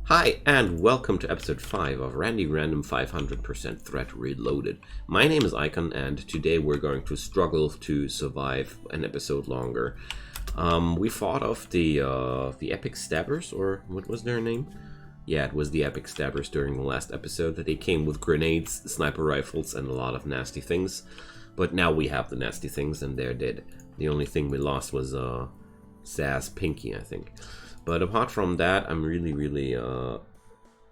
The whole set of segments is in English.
Hi, and welcome to episode 5 of Randy Random 500% Threat Reloaded. My name is Icon, and today we're going to struggle to survive an episode longer. We fought off the Epic Stabbers, or what was their name? Yeah, it was the Epic Stabbers during the last episode. They came with grenades, sniper rifles, and a lot of nasty things. But now we have the nasty things, and they're dead. The only thing we lost was Zaz Pinky, I think. But apart from that, I'm really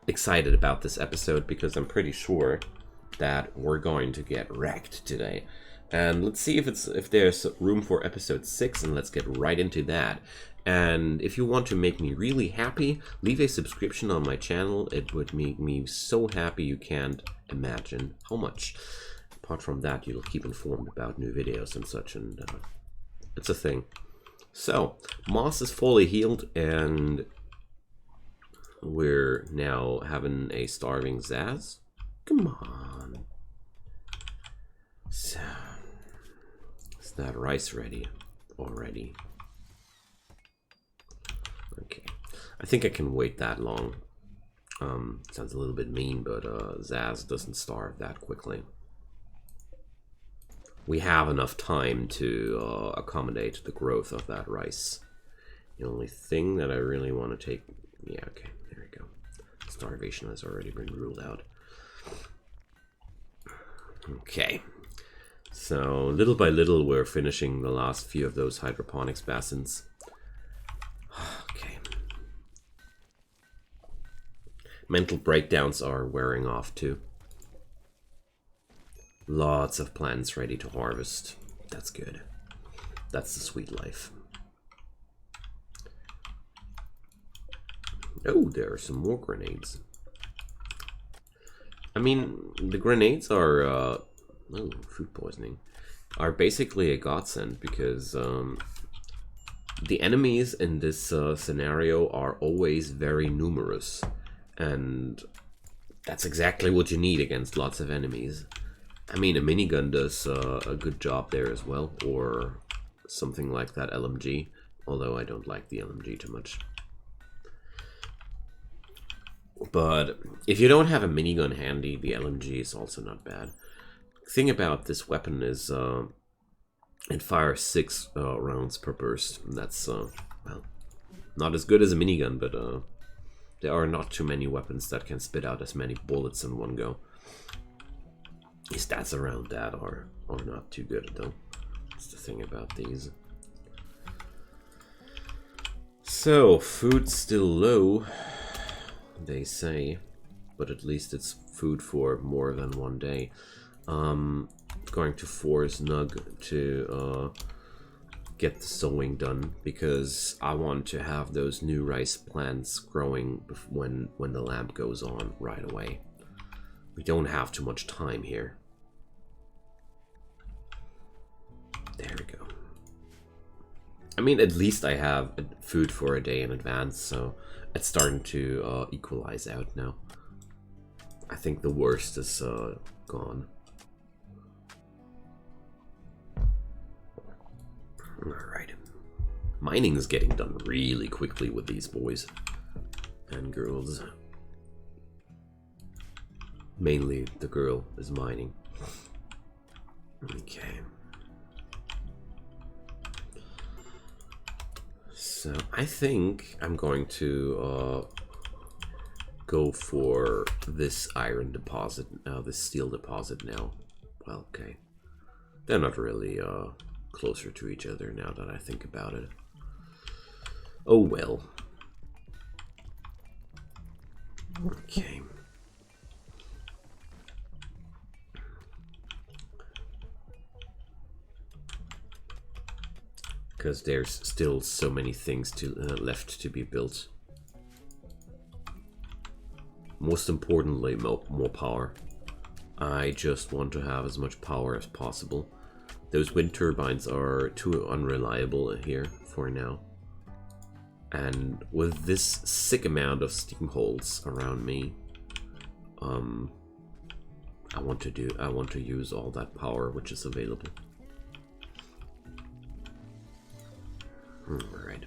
excited about this episode because I'm pretty sure that we're going to get wrecked today. And let's see if there's room for episode 6, and let's get right into that. And if you want to make me really happy, leave a subscription on my channel. It would make me so happy you can't imagine how much. Apart from that, you'll keep informed about new videos and such, and it's a thing. So, Moss is fully healed, and we're now having a starving Zaz. Come on. So, is that rice ready already? Okay. I think I can wait that long. Sounds a little bit mean, but Zaz doesn't starve that quickly. We have enough time to accommodate the growth of that rice. The only thing that I really want to take... Yeah, okay, there we go. Starvation has already been ruled out. Okay. So, little by little, we're finishing the last few of those hydroponics basins. Okay. Mental breakdowns are wearing off, too. Lots of plants ready to harvest. That's good. That's the sweet life. Oh, there are some more grenades. I mean, the grenades are, oh, food poisoning, are basically a godsend because the enemies in this scenario are always very numerous. And that's exactly what you need against lots of enemies. I mean, a minigun does a good job there as well, or something like that LMG, although I don't like the LMG too much. But if you don't have a minigun handy, the LMG is also not bad. The thing about this weapon is it fires 6 rounds per burst. And that's, well, not as good as a minigun, but there are not too many weapons that can spit out as many bullets in one go. The stats around that are not too good, though. That's the thing about these. So, food's still low, they say, but at least it's food for more than one day. Going to force Nug to get the sowing done because I want to have those new rice plants growing when the lamp goes on right away. We don't have too much time here. There we go. I mean, at least I have food for a day in advance, so it's starting to equalize out now. I think the worst is gone. Alright. Mining is getting done really quickly with these boys and girls. Mainly the girl is mining. Okay. So I think I'm going to go for this iron deposit, this steel deposit now. Well, okay. They're not really closer to each other now that I think about it. Oh well. Okay. Because there's still so many things left to be built. Most importantly, more power. I just want to have as much power as possible. Those wind turbines are too unreliable here for now. And with this sick amount of steam holes around me, I want to use all that power which is available. Alright.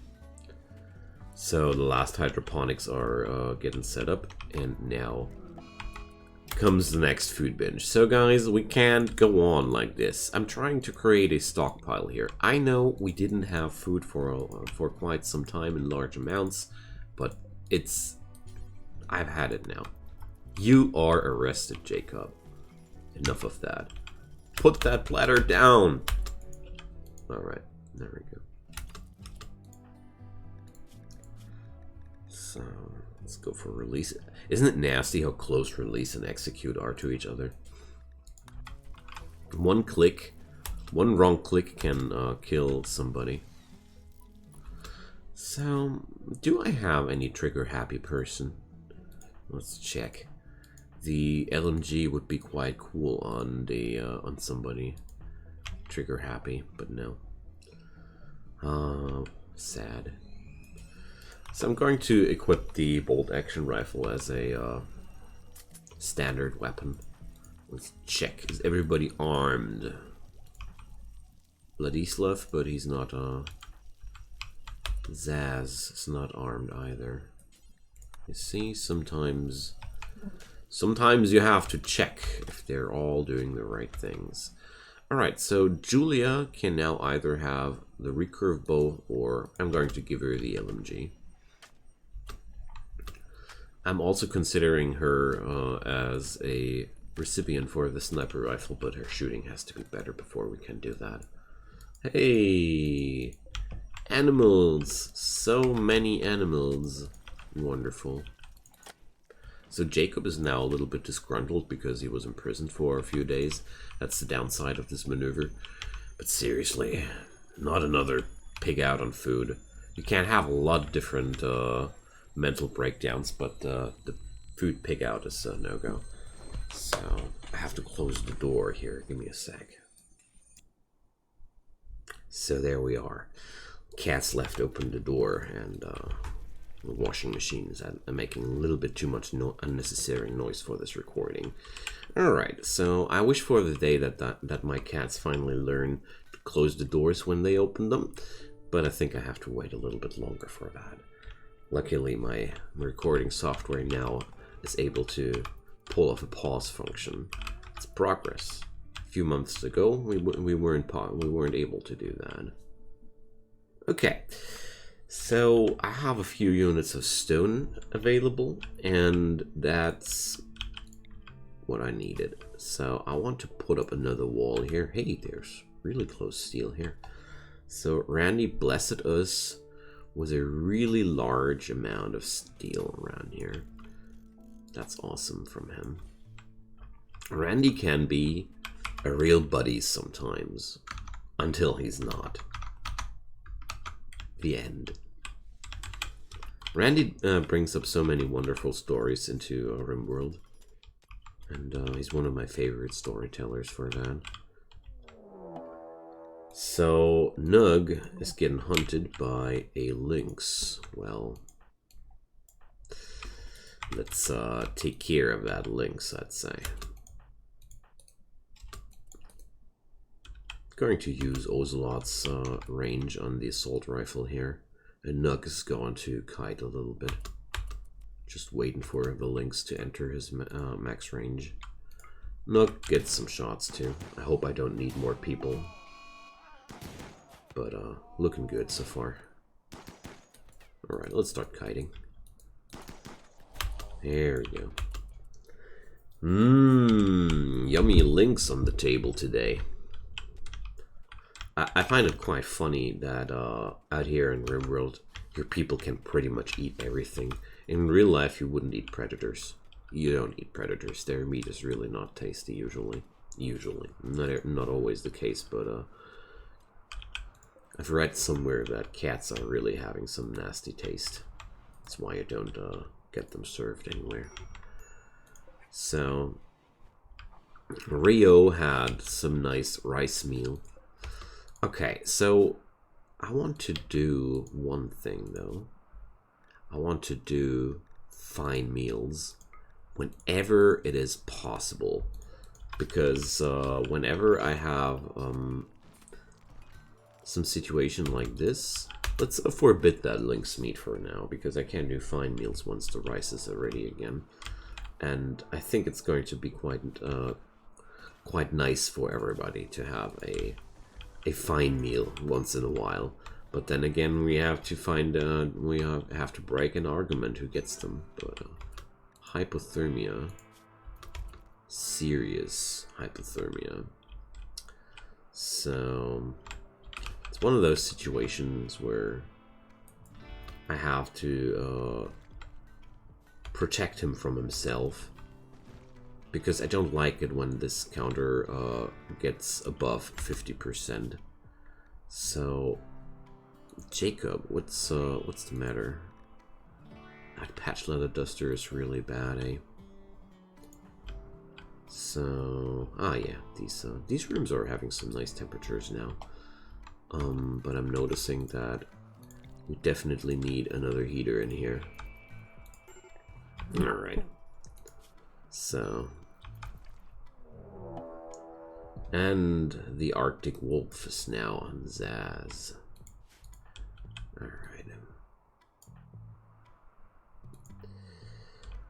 So the last hydroponics are getting set up, and now comes the next food binge. So guys, we can't go on like this. I'm trying to create a stockpile here. I know we didn't have food for quite some time in large amounts, but I've had it now. You are arrested, Jacob. Enough of that. Put that platter down. Alright, there we go. So, let's go for release. Isn't it nasty how close release and execute are to each other? One click, one wrong click can kill somebody. So, do I have any trigger happy person? Let's check. The LMG would be quite cool on somebody trigger happy, but no. Sad. So I'm going to equip the bolt action rifle as a standard weapon. Let's check. Is everybody armed? Vladislav, but he's not. Zaz is not armed either. You see, sometimes you have to check if they're all doing the right things. Alright, so Julia can now either have the recurve bow, or I'm going to give her the LMG. I'm also considering her as a recipient for the sniper rifle, but her shooting has to be better before we can do that. Hey! Animals! So many animals. Wonderful. So Jacob is now a little bit disgruntled because he was imprisoned for a few days. That's the downside of this maneuver. But seriously, not another pig out on food. You can't have a lot of different mental breakdowns, but the food pig out is a no-go. So I have to close the door here. Give me a sec. So there we are. Cats left open the door, and the washing machine is making a little bit too much unnecessary noise for this recording. Alright, so I wish for the day that my cats finally learn to close the doors when they open them, but I think I have to wait a little bit longer for that. Luckily, my recording software now is able to pull off a pause function. It's progress. A few months ago, we weren't able to do that. Okay. So I have a few units of stone available, and that's what I needed. So I want to put up another wall here. Hey, there's really close steel here. So Randy blessed us with a really large amount of steel around here. That's awesome from him. Randy can be a real buddy sometimes, until he's not. The end. Randy brings up so many wonderful stories into Rimworld, and he's one of my favorite storytellers for that. So Nug is getting hunted by a lynx. Well, let's take care of that lynx, I'd say. Going to use Ocelot's range on the assault rifle here, and Nug is going to kite a little bit, just waiting for the lynx to enter his max range. Nug gets some shots too. I hope I don't need more people, but looking good so far. Alright, let's start kiting. There we go. Yummy lynx on the table today. I find it quite funny that out here in Rimworld, your people can pretty much eat everything. In real life, you wouldn't eat predators. You don't eat predators. Their meat is really not tasty usually. Not always the case, but I've read somewhere that cats are really having some nasty taste. That's why you don't get them served anywhere. So Rio had some nice rice meal. Okay, so I want to do one thing though. I want to do fine meals whenever it is possible, because whenever I have some situation like this, Let's forbid that lynx meat for now, because I can't do fine meals once the rice is ready again. And I think it's going to be quite nice for everybody to have a fine meal once in a while. But then again, we have to find we have to break an argument who gets them. But hypothermia, serious hypothermia. So it's one of those situations where I have to protect him from himself, because I don't like it when this counter gets above 50%. So Jacob, what's the matter? That patch leather duster is really bad, eh? So yeah, these rooms are having some nice temperatures now. But I'm noticing that we definitely need another heater in here. Alright. So. And the Arctic Wolf is now on Zaz. Alright.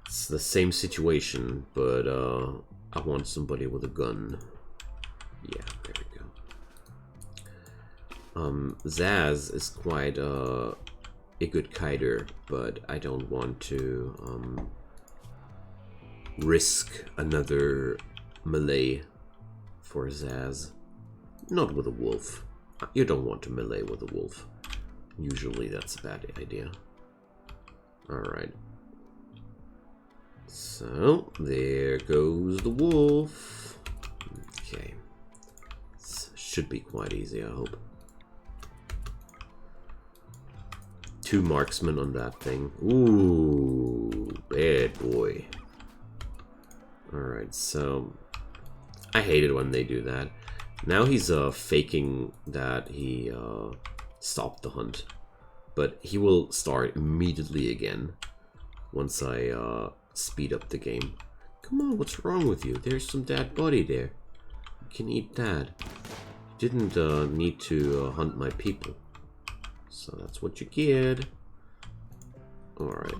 It's the same situation, but I want somebody with a gun. Yeah, there we go. Zaz is quite a good kiter, but I don't want to risk another melee for Zaz. Not with a wolf. You don't want to melee with a wolf. Usually that's a bad idea. Alright. So, there goes the wolf. Okay. This should be quite easy, I hope. 2 marksmen on that thing. Ooh, bad boy. Alright, so I hate it when they do that. Now he's faking that he stopped the hunt, but he will start immediately again once I speed up the game. Come on, what's wrong with you? There's some dead body there. You can eat that. You didn't need to hunt my people. So that's what you get. Alright.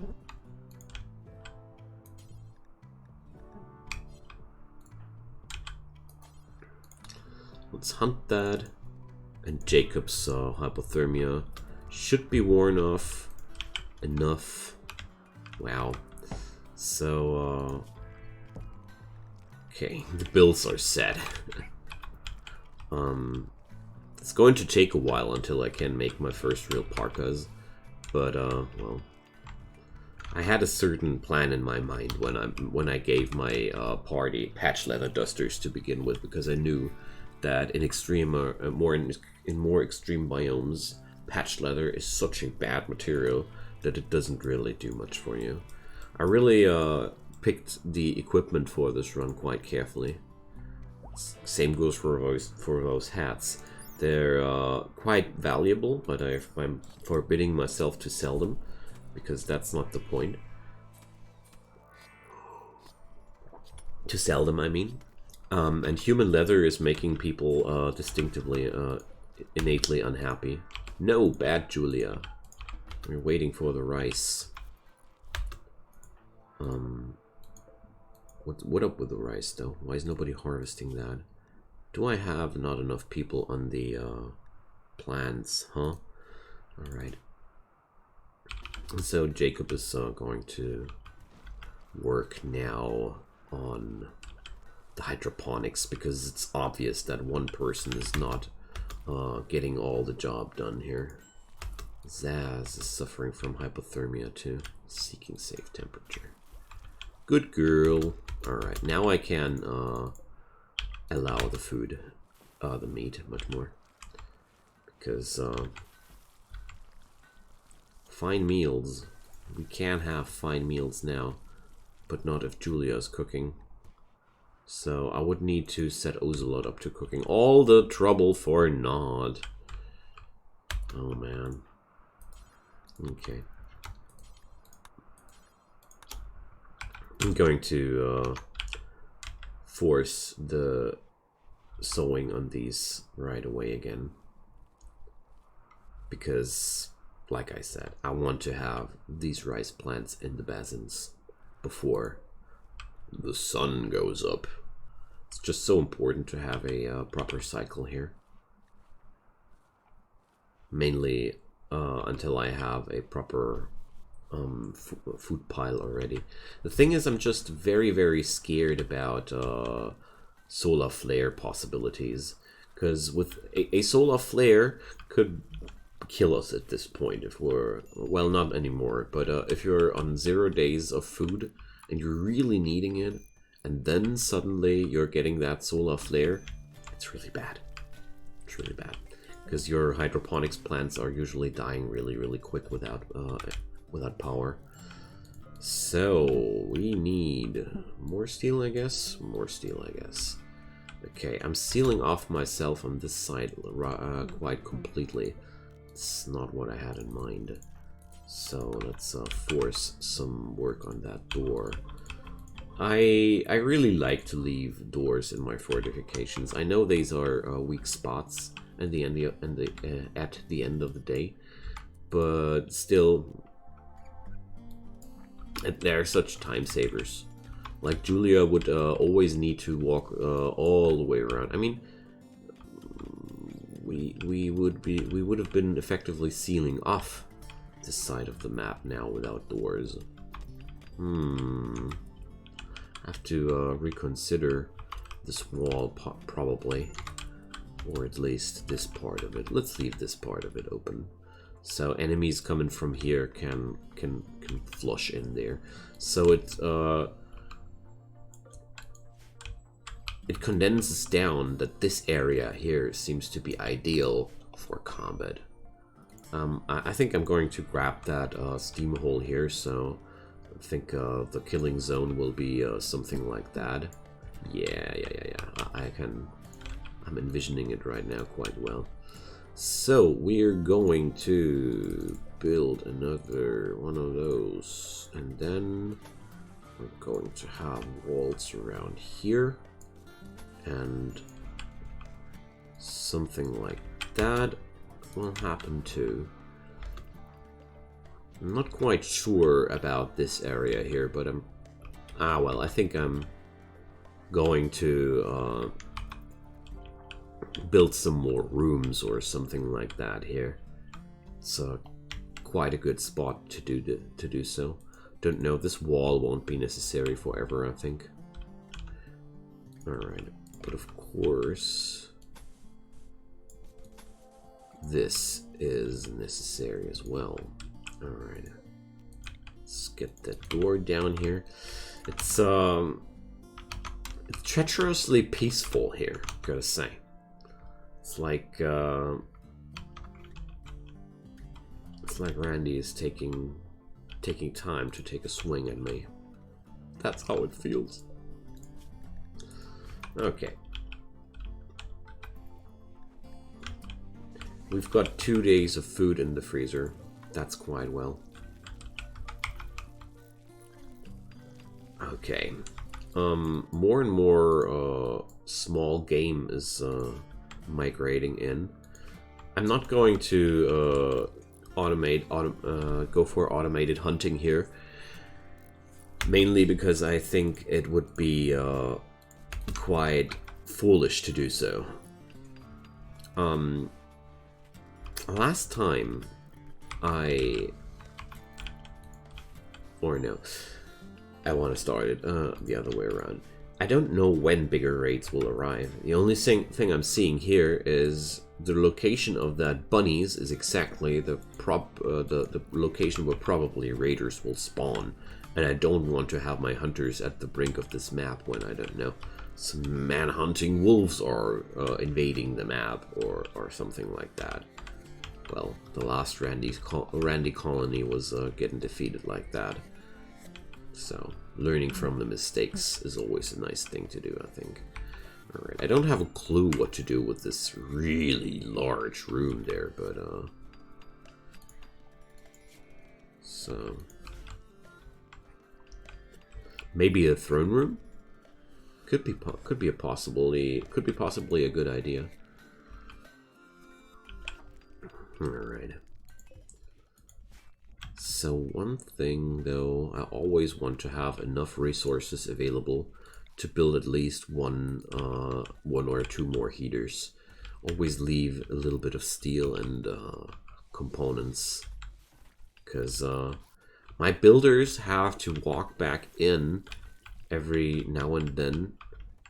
Let's hunt that. And Jacob's hypothermia should be worn off enough. Wow. So, okay, the bills are set. It's going to take a while until I can make my first real parkas, but well, I had a certain plan in my mind when I gave my party patch leather dusters to begin with, because I knew that in extreme more extreme biomes, patch leather is such a bad material that it doesn't really do much for you. I really picked the equipment for this run quite carefully. Same goes for those hats. They're quite valuable, but I'm forbidding myself to sell them, because that's not the point. To sell them, I mean. And human leather is making people distinctively, innately unhappy. No, bad Julia. We're waiting for the rice. What up with the rice, though? Why is nobody harvesting that? Do I have not enough people on the plants, huh? Alright. And so Jacob is going to work now on the hydroponics, because it's obvious that one person is not getting all the job done here. Zaz is suffering from hypothermia too. Seeking safe temperature. Good girl. Alright, now I can allow the food, the meat, much more. Because fine meals, we can have fine meals now, but not if Julia's cooking. So I would need to set Ozelot up to cooking. All the trouble for naught. Oh man. Okay. I'm going to force the sewing on these right away again, because like I said, I want to have these rice plants in the basins before the sun goes up. It's just so important to have a proper cycle here. Mainly until I have a proper food pile already. The thing is, I'm just very, very scared about solar flare possibilities. Because with a solar flare could kill us at this point if we're, well, not anymore, but if you're on 0 days of food and you're really needing it, and then suddenly you're getting that solar flare, it's really bad. It's really bad. Because your hydroponics plants are usually dying really, really quick without power. So we need more steel, I guess. More steel, I guess. Okay, I'm sealing off myself on this side quite completely. It's not what I had in mind. So let's force some work on that door. I really like to leave doors in my fortifications. I know these are weak spots at the end of the day, but still, they're such time savers. Like Julia would always need to walk all the way around. I mean, we would have been effectively sealing off this side of the map now without doors. Have to reconsider this wall probably, or at least this part of it. Let's leave this part of it open, so enemies coming from here can flush in there. So it condenses down that this area here seems to be ideal for combat. I think I'm going to grab that steam hole here, so I think the killing zone will be something like that. Yeah. I'm envisioning it right now quite well. So we're going to build another one of those, and then we're going to have walls around here. And something like that will happen too. I'm not quite sure about this area here, but well, I think I'm going to build some more rooms or something like that here. It's quite a good spot to do so. Don't know, this wall won't be necessary forever, I think. Alright. But of course, this is necessary as well. Alright. Let's get that door down here. It's treacherously peaceful here, gotta say. It's like Randy is taking time to take a swing at me. That's how it feels. Okay. We've got 2 days of food in the freezer. That's quite well. Okay. More and more small game is migrating in. I'm not going to go for automated hunting here. Mainly because I think it would be quite foolish to do so. Last time I want to start it the other way around. I don't know when bigger raids will arrive. The only thing I'm seeing here is the location of that bunnies is exactly the location where probably raiders will spawn, and I don't want to have my hunters at the brink of this map when, I don't know, some man-hunting wolves are invading the map or something like that. Well, the last Randy colony was getting defeated like that. So, learning from the mistakes is always a nice thing to do, I think. Alright, I don't have a clue what to do with this really large room there, but so maybe a throne room? Could be possibly a good idea. Alright. So one thing though, I always want to have enough resources available to build at least one or two more heaters. Always leave a little bit of steel and components, because my builders have to walk back in every now and then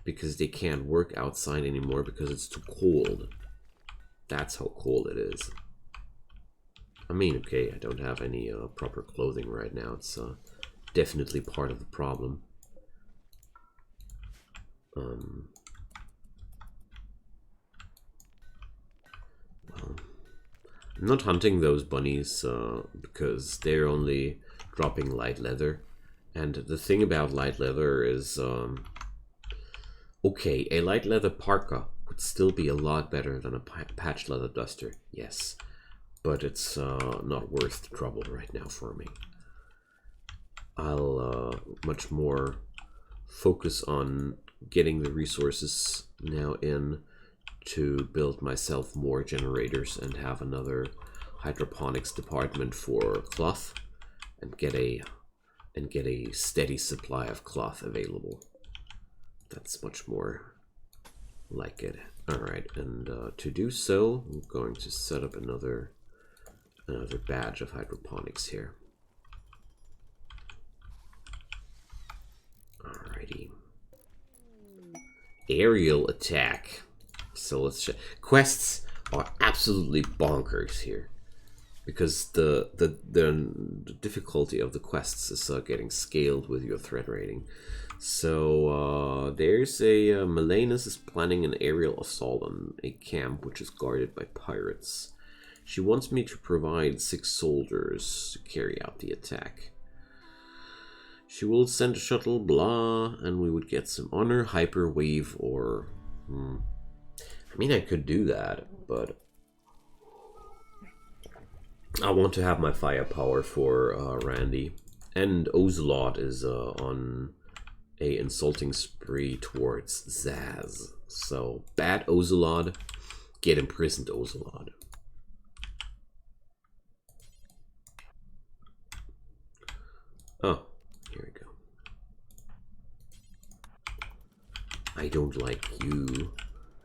because they can't work outside anymore because it's too cold. That's how cold it is. I mean, okay, I don't have any proper clothing right now. It's definitely part of the problem. Well, I'm not hunting those bunnies because they're only dropping light leather. And the thing about light leather is, okay, a light leather parka would still be a lot better than a patch leather duster, yes. But it's not worth the trouble right now for me. I'll much more focus on getting the resources now in to build myself more generators and have another hydroponics department for cloth, and get a steady supply of cloth available. That's much more like it. Alright, and to do so, I'm going to set up another badge of hydroponics here. Alrighty. Aerial attack. So let's check. Quests are absolutely bonkers here, because the difficulty of the quests is getting scaled with your threat rating. So there's a Melanus is planning an aerial assault on a camp which is guarded by pirates. She wants me to provide 6 soldiers to carry out the attack. She will send a shuttle, blah, and we would get some honor, hyperwave, or... I mean, I could do that, but... I want to have my firepower for Randy. And Ocelot is on a insulting spree towards Zaz. So, bad Ocelot, get imprisoned Ocelot. Oh, here we go. I don't like you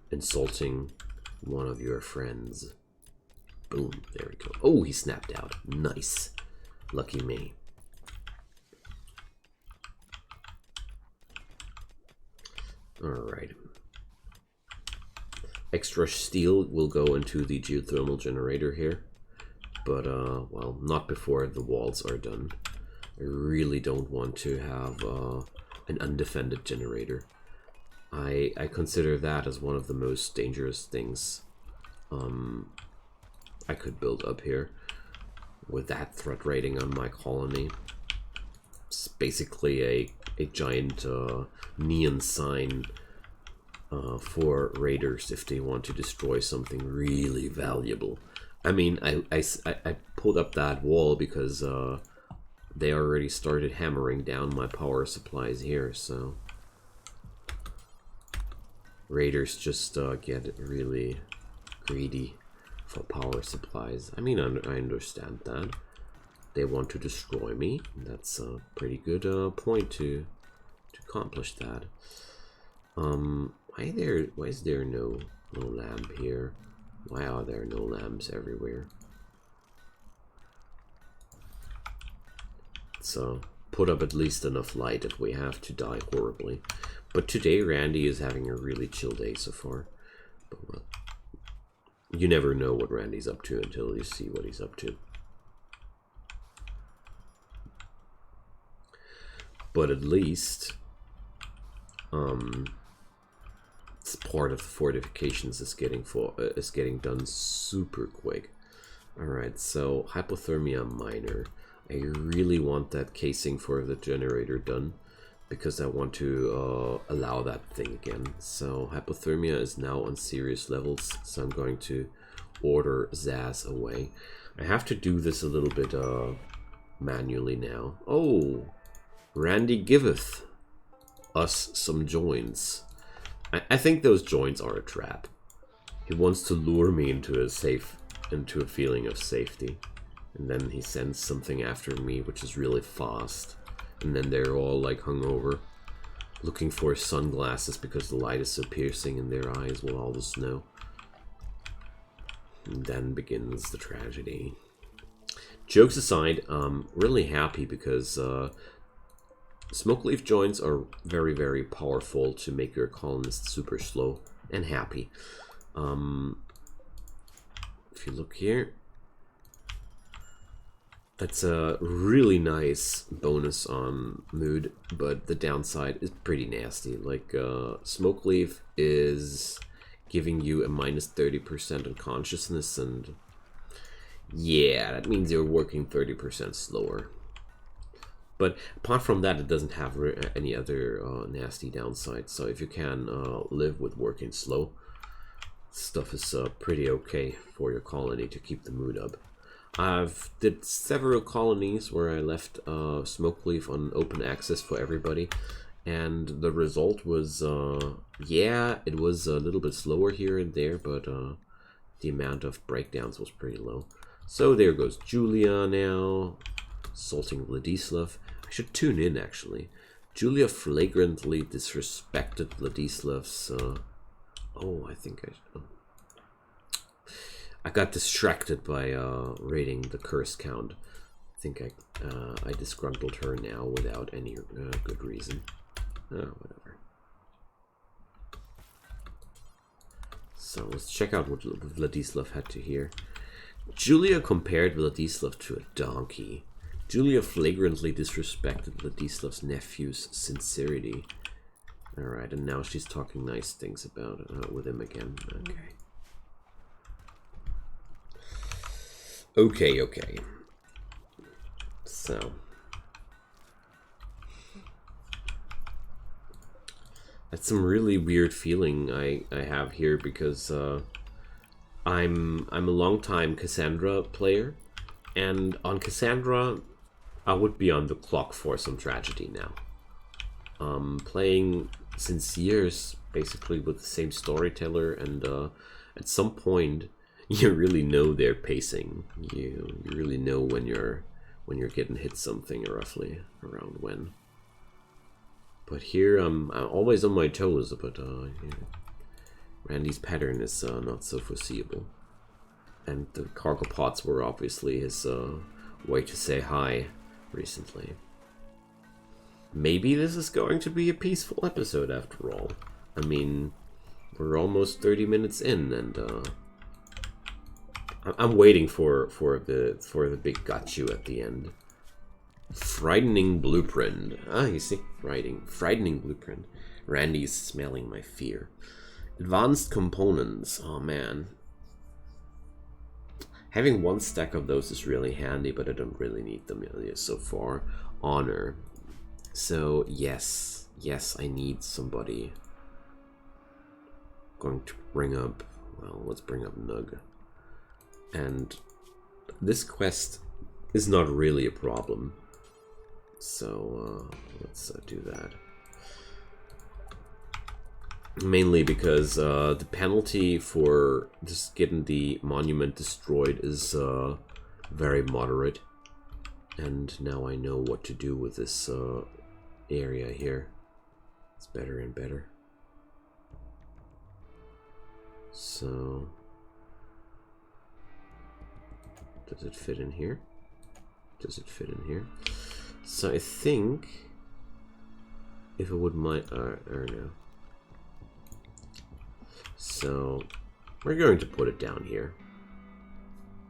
insulting one of your friends. Boom, there we go. Oh, he snapped out. Nice. Lucky me. Alright. Extra steel will go into the geothermal generator here. But, well, not before the walls are done. I really don't want to have an undefended generator. I consider that as one of the most dangerous things I could build up here with that threat rating on my colony. It's basically a giant neon sign for raiders if they want to destroy something really valuable. I mean, I pulled up that wall because they already started hammering down my power supplies here, so raiders just get really greedy for power supplies. I mean, I understand that. They want to destroy me. That's a pretty good point to accomplish that. Why is there no lamp here? Why are there no lamps everywhere? So put up at least enough light if we have to die horribly. But today Randy is having a really chill day so far. But well, you never know what Randy's up to until you see what he's up to. But at least it's part of the fortifications is getting done super quick. Alright, so hypothermia minor. I really want that casing for the generator done because I want to allow that thing again. So hypothermia is now on serious levels, so I'm going to order Zaz away. I have to do this a little bit manually now. Oh, Randy giveth us some joints. I think those joints are a trap. He wants to lure me into a feeling of safety. And then he sends something after me, which is really fast. And then they're all like hungover, looking for sunglasses because the light is so piercing in their eyes with all the snow. And then begins the tragedy. Jokes aside, I'm really happy because smoke leaf joints are very, very powerful to make your colonists super slow and happy. If you look here, that's a really nice bonus on mood, but the downside is pretty nasty. Like, smoke leaf is giving you a minus 30% on consciousness, and yeah, that means you're working 30% slower. But apart from that, it doesn't have any other nasty downsides. So if you can live with working slow, stuff is pretty okay for your colony to keep the mood up. I've did several colonies where I left smoke leaf on open access for everybody, and the result was yeah, it was a little bit slower here and there, but the amount of breakdowns was pretty low. So there goes Julia now, assaulting Vladislav. I should tune in actually. Julia flagrantly disrespected Vladislav's oh, I think I got distracted by rating the curse count. I think I disgruntled her now without any good reason. Whatever. So let's check out what Vladislav had to hear. Julia compared Vladislav to a donkey. Julia flagrantly disrespected Vladislav's nephew's sincerity. Alright, and now she's talking nice things about it with him again. Okay. So that's some really weird feeling I have here, because I'm a long-time Cassandra player, and on Cassandra I would be on the clock for some tragedy now. Playing since years basically with the same storyteller, and at some point you really know their pacing. You really know when you're getting hit something, roughly around when. But here I'm always on my toes, but yeah. Randy's pattern is not so foreseeable, and the cargo pods were obviously his way to say hi recently. Maybe this is going to be a peaceful episode after all. I mean, we're almost 30 minutes in, and I'm waiting for the big got you at the end. Frightening blueprint. Ah, you see, frightening blueprint. Randy's smelling my fear. Advanced components. Oh man, having one stack of those is really handy, but I don't really need them so far. Honor. So yes, I need somebody. Going to bring up, well, let's bring up Nug. And this quest is not really a problem, so let's do that. Mainly because the penalty for just getting the monument destroyed is very moderate, and now I know what to do with this area here. It's better and better. So does it fit in here? Does it fit in here? So I think if it would mind, or no. So we're going to put it down here.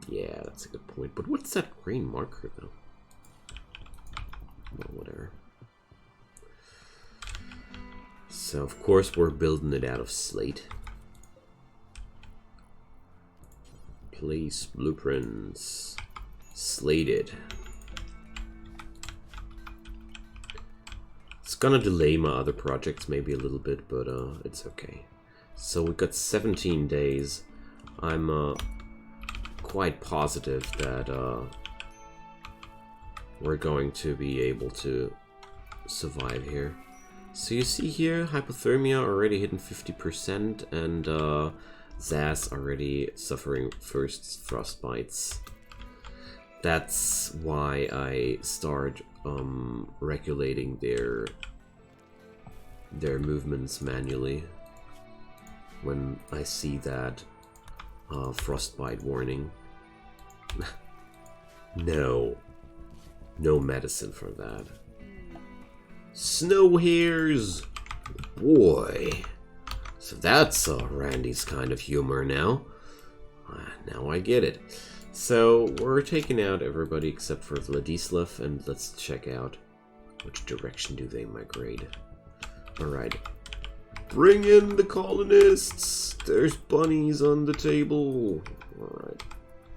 Yeah, that's a good point. But what's that green marker though? Well, whatever. So of course we're building it out of slate. Place blueprints. Slated. It's gonna delay my other projects maybe a little bit, but it's okay. So we've got 17 days. I'm quite positive that we're going to be able to survive here. So you see here, hypothermia already hitting 50%, and Zaz already suffering first frostbites. That's why I start regulating their movements manually when I see that frostbite warning. No medicine for that. Snow hares, boy. So that's Randy's kind of humor now. Now I get it. So we're taking out everybody except for Vladislav, and let's check out which direction do they migrate. Alright. Bring in the colonists! There's bunnies on the table. Alright.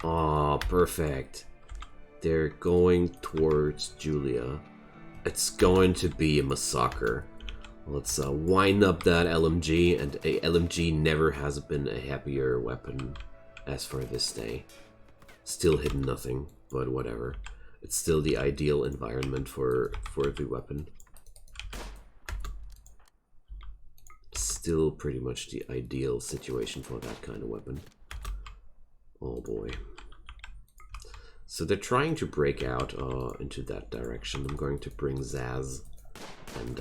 Aw, perfect. They're going towards Julia. It's going to be a massacre. Let's wind up that LMG, and a LMG never has been a happier weapon as for this day. Still hitting nothing, but whatever. It's still the ideal environment for the weapon. Still pretty much the ideal situation for that kind of weapon. Oh boy. So they're trying to break out into that direction. I'm going to bring Zaz, and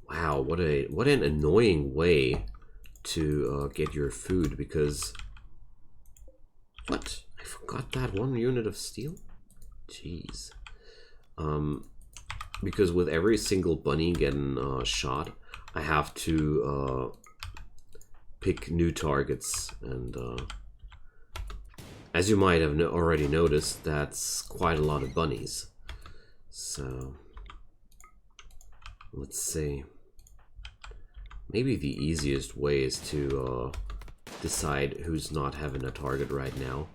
wow, what an annoying way to get your food, because what? I forgot that one unit of steel? Jeez. Because with every single bunny getting shot, I have to pick new targets, and as you might have already noticed, that's quite a lot of bunnies. So let's see. Maybe the easiest way is to decide who's not having a target right now.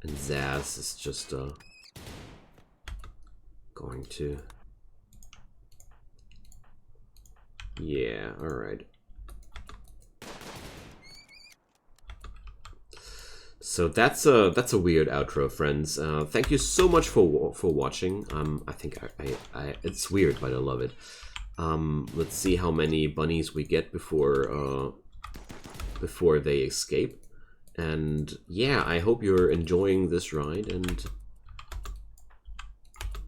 And Zaz is just going to... Yeah, alright. So that's a weird outro, friends. Thank you so much for watching. I think it's weird, but I love it. Let's see how many bunnies we get before they escape. And yeah, I hope you're enjoying this ride, and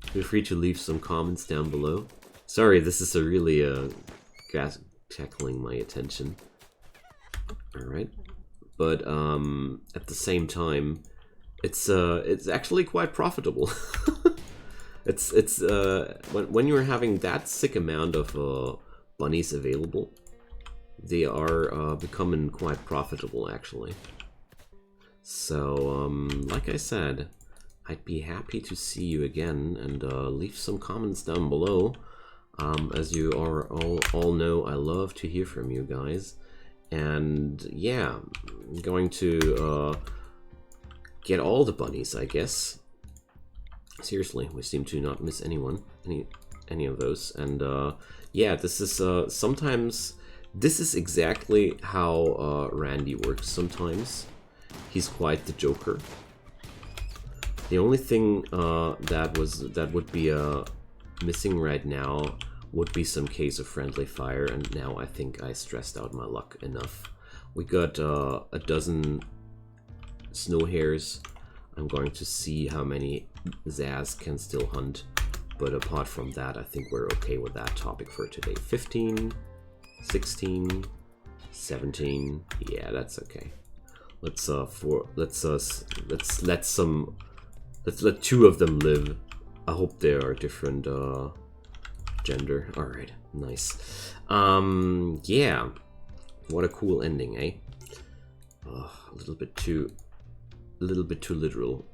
feel free to leave some comments down below. Sorry, this is a really tackling my attention. Alright. But at the same time, it's actually quite profitable. it's when you're having that sick amount of bunnies available, they are becoming quite profitable actually. So like I said, I'd be happy to see you again, and leave some comments down below. As you all know, I love to hear from you guys. And yeah, I'm going to get all the bunnies, I guess. Seriously, we seem to not miss any of those. And yeah, this is sometimes this is exactly how Randy works. Sometimes he's quite the joker. The only thing that would be missing right now would be some case of friendly fire, and now I think I stressed out my luck enough. We got a dozen snow hares. I'm going to see how many Zaz can still hunt, but apart from that, I think we're okay with that topic for today. 15, 16, 17. Yeah, that's okay. Let's let two of them live. I hope they are different gender. Alright, nice. Yeah. What a cool ending, eh? A little bit too literal.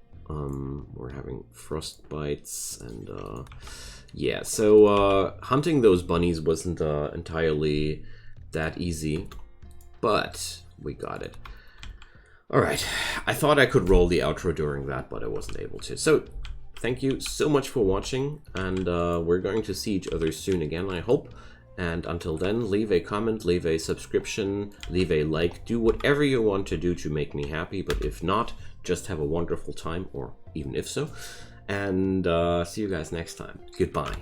We're having frost bites, and yeah, so hunting those bunnies wasn't entirely that easy, but we got it. Alright, I thought I could roll the outro during that, but I wasn't able to. So, thank you so much for watching, and we're going to see each other soon again, I hope. And until then, leave a comment, leave a subscription, leave a like, do whatever you want to do to make me happy, but if not, just have a wonderful time, or even if so. And see you guys next time. Goodbye.